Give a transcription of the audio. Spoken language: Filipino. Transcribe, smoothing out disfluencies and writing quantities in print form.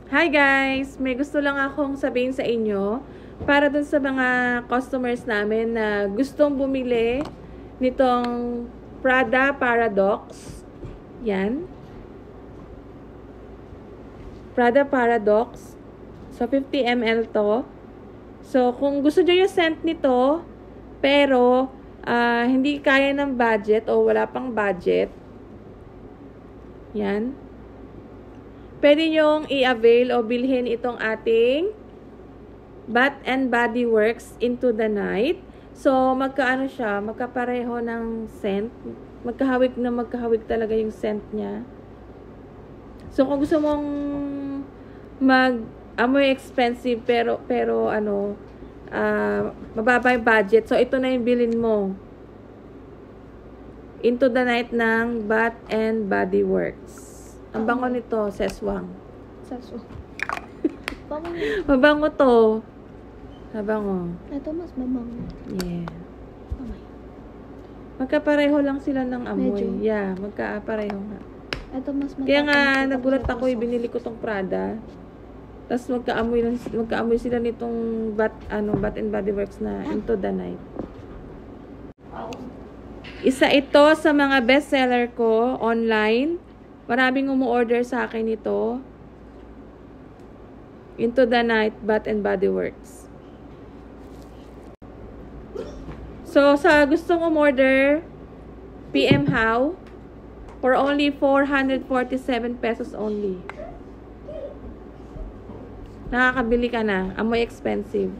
Hi guys! May gusto lang akong sabihin sa inyo para dun sa mga customers namin na gustong bumili nitong Prada Paradox. Yan. Prada Paradox. So, 50 ml to. So, kung gusto nyo yung scent nito, pero hindi kaya ng budget o wala pang budget, yan. Pwede nyong i-avail o bilhin itong ating Bath and Body Works Into the Night. So, magkaano siya, magkapareho ng scent. Magkahawig talaga yung scent niya. So, kung gusto mong amoy expensive pero mababa yung budget. So, ito na yung bilhin mo. Into the Night ng Bath and Body Works. Ang bango nito, Seswang. Seswang. Mabango to. Mabango. Ito mas mabango. Yeah. Okay. Magkapareho lang sila ng amoy. Medyo. Yeah, magkapareho nga. Ito mas mabango. Kaya nga, nagulat ako, binili ko tong Prada. Tapos magkaamoy sila nitong Bath and Body Works na Into the Night. Isa ito sa mga bestseller ko online. Maraming umu-order sa akin ito. Into the Night, Bath and Body Works. So, sa gustong umorder, PM How for only 447 pesos only. Nakakabili ka na. Amoy expensive.